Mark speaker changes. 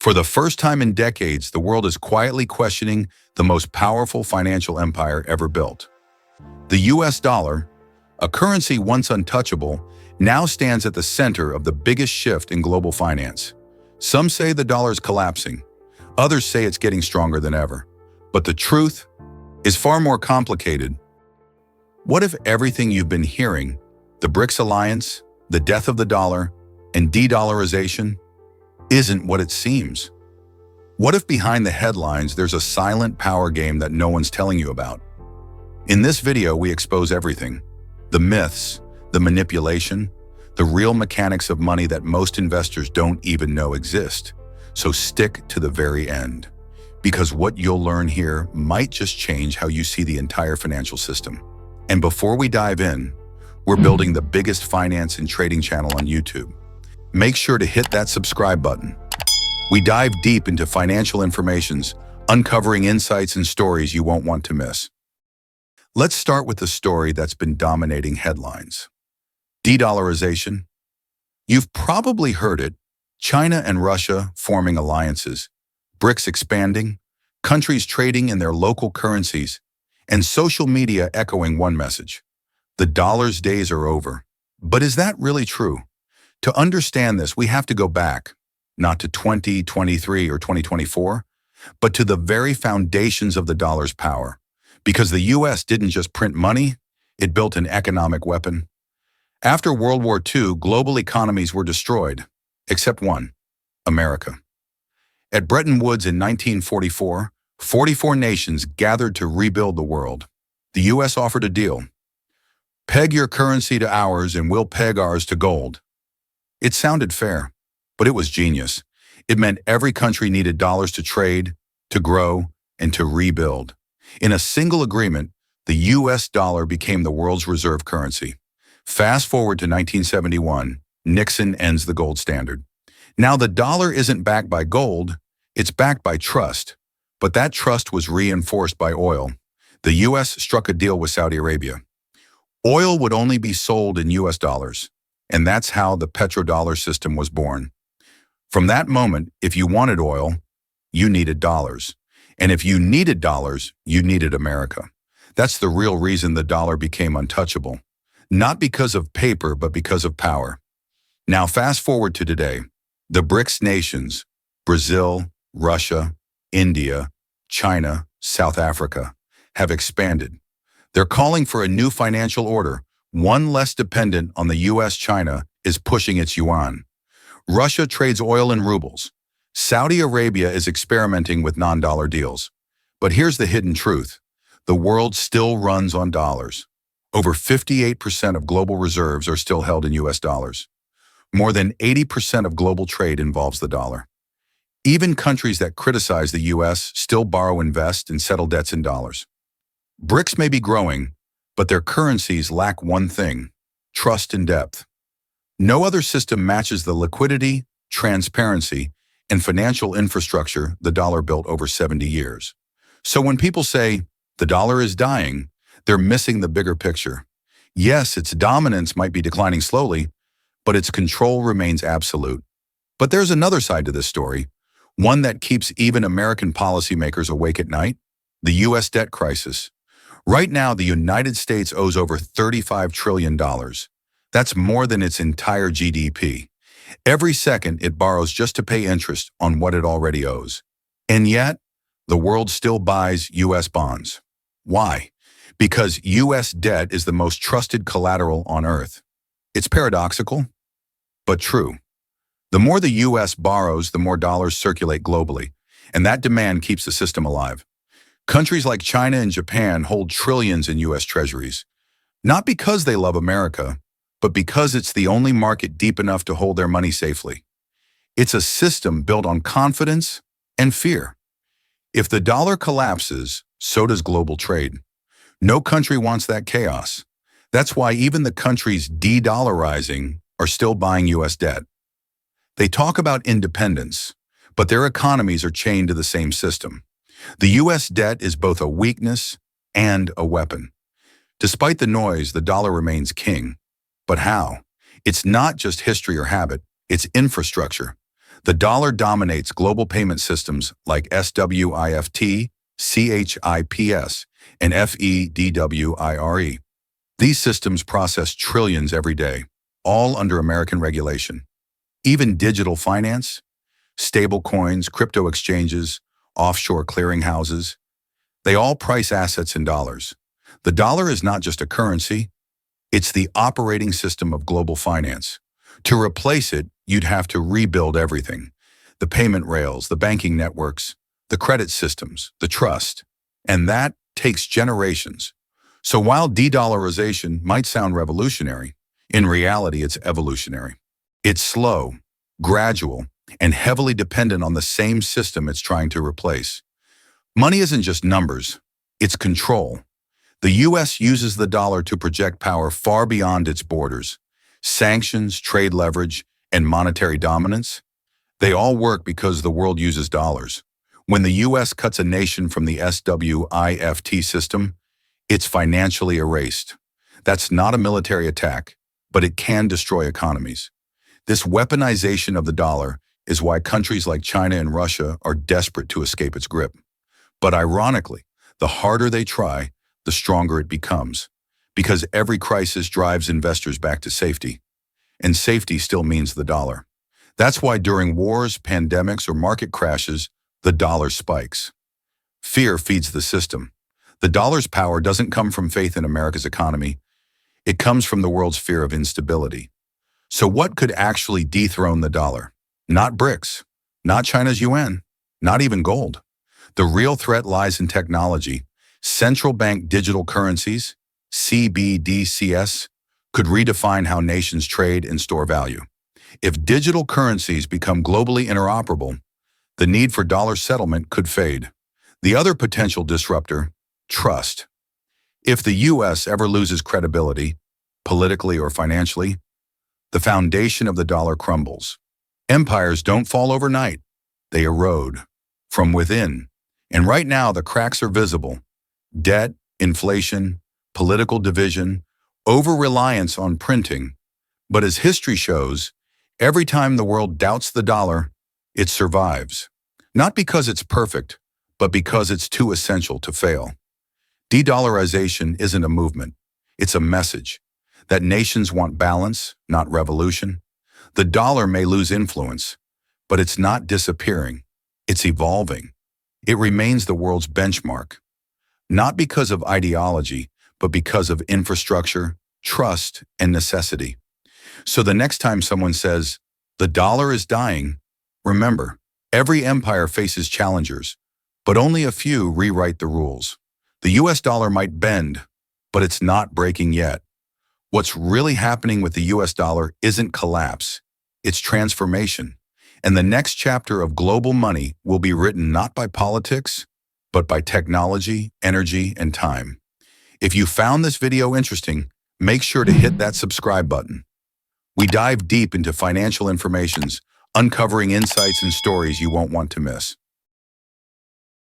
Speaker 1: For the first time in decades, the world is quietly questioning the most powerful financial empire ever built. The US dollar, a currency once untouchable, now stands at the center of the biggest shift in global finance. Some say the dollar is collapsing. Others say it's getting stronger than ever. But the truth is far more complicated. What if everything you've been hearing, the BRICS alliance, the death of the dollar, and de-dollarization, isn't what it seems? What if behind the headlines there's a silent power game that no one's telling you about? In this video, we expose everything. The myths, the manipulation, the real mechanics of money that most investors don't even know exist. So stick to the very end, because what you'll learn here might just change how you see the entire financial system. And before we dive in, we're building the biggest finance and trading channel on YouTube. Make sure to hit that subscribe button. We dive deep into financial informations, uncovering insights and stories you won't want to miss. Let's start with the story that's been dominating headlines. De-dollarization. You've probably heard it. China and Russia forming alliances, BRICS expanding, countries trading in their local currencies, and social media echoing one message: the dollar's days are over. But is that really true? To understand this, we have to go back, not to 2023 or 2024, but to the very foundations of the dollar's power. Because the US didn't just print money, it built an economic weapon. After World War II, global economies were destroyed, except one: America. At Bretton Woods in 1944, 44 nations gathered to rebuild the world. The US offered a deal. Peg your currency to ours and we'll peg ours to gold. It sounded fair, but it was genius. It meant every country needed dollars to trade, to grow, and to rebuild. In a single agreement, the US dollar became the world's reserve currency. Fast forward to 1971, Nixon ends the gold standard. Now the dollar isn't backed by gold, it's backed by trust. But that trust was reinforced by oil. The US struck a deal with Saudi Arabia. Oil would only be sold in US dollars, and that's how the petrodollar system was born. From that moment, if you wanted oil, you needed dollars. And if you needed dollars, you needed America. That's the real reason the dollar became untouchable. Not because of paper, but because of power. Now fast forward to today. The BRICS nations, Brazil, Russia, India, China, South Africa, have expanded. They're calling for a new financial order, one less dependent on the US. China is pushing its yuan. Russia trades oil in rubles. Saudi Arabia is experimenting with non-dollar deals. But here's the hidden truth. The world still runs on dollars. Over 58% of global reserves are still held in US dollars. More than 80% of global trade involves the dollar. Even countries that criticize the US still borrow, invest, and settle debts in dollars. BRICS may be growing, but their currencies lack one thing: trust and depth. No other system matches the liquidity, transparency, and financial infrastructure the dollar built over 70 years. So when people say the dollar is dying, they're missing the bigger picture. Yes, its dominance might be declining slowly, but its control remains absolute. But there's another side to this story, one that keeps even American policymakers awake at night: the US debt crisis. Right now, the United States owes over $35 trillion. That's more than its entire GDP. Every second, it borrows just to pay interest on what it already owes. And yet, the world still buys US bonds. Why? Because US debt is the most trusted collateral on earth. It's paradoxical, but true. The more the US borrows, the more dollars circulate globally, and that demand keeps the system alive. Countries like China and Japan hold trillions in US treasuries, not because they love America, but because it's the only market deep enough to hold their money safely. It's a system built on confidence and fear. If the dollar collapses, so does global trade. No country wants that chaos. That's why even the countries de-dollarizing are still buying US debt. They talk about independence, but their economies are chained to the same system. The US debt is both a weakness and a weapon. Despite the noise, the dollar remains king. But how? It's not just history or habit, it's infrastructure. The dollar dominates global payment systems like SWIFT, CHIPS, and FEDWIRE. These systems process trillions every day, all under American regulation. Even digital finance, stablecoins, crypto exchanges, offshore clearinghouses, they all price assets in dollars. The dollar is not just a currency, it's the operating system of global finance. To replace it, you'd have to rebuild everything. The payment rails, the banking networks, the credit systems, the trust. And that takes generations. So while de-dollarization might sound revolutionary, in reality it's evolutionary. It's slow, gradual, and heavily dependent on the same system it's trying to replace. Money isn't just numbers, it's control. The US uses the dollar to project power far beyond its borders. Sanctions, trade leverage, and monetary dominance, they all work because the world uses dollars. When the US cuts a nation from the SWIFT system, it's financially erased. That's not a military attack, but it can destroy economies. This weaponization of the dollar is why countries like China and Russia are desperate to escape its grip. But ironically, the harder they try, the stronger it becomes, because every crisis drives investors back to safety, and safety still means the dollar. That's why during wars, pandemics, or market crashes, the dollar spikes. Fear feeds the system. The dollar's power doesn't come from faith in America's economy. It comes from the world's fear of instability. So what could actually dethrone the dollar? Not BRICS, not China's yuan, not even gold. The real threat lies in technology. Central bank digital currencies, CBDCs, could redefine how nations trade and store value. If digital currencies become globally interoperable, the need for dollar settlement could fade. The other potential disruptor, trust. If the US ever loses credibility, politically or financially, the foundation of the dollar crumbles. Empires don't fall overnight. They erode from within. And right now, the cracks are visible. Debt, inflation, political division, over-reliance on printing. But as history shows, every time the world doubts the dollar, it survives. Not because it's perfect, but because it's too essential to fail. De-dollarization isn't a movement. It's a message that nations want balance, not revolution. The dollar may lose influence, but it's not disappearing. It's evolving. It remains the world's benchmark, not because of ideology, but because of infrastructure, trust, and necessity. So the next time someone says, the dollar is dying, remember, every empire faces challengers, but only a few rewrite the rules. The US dollar might bend, but it's not breaking yet. What's really happening with the US dollar isn't collapse, it's transformation. And the next chapter of global money will be written not by politics, but by technology, energy, and time. If you found this video interesting, make sure to hit that subscribe button. We dive deep into financial information, uncovering insights and stories you won't want to miss.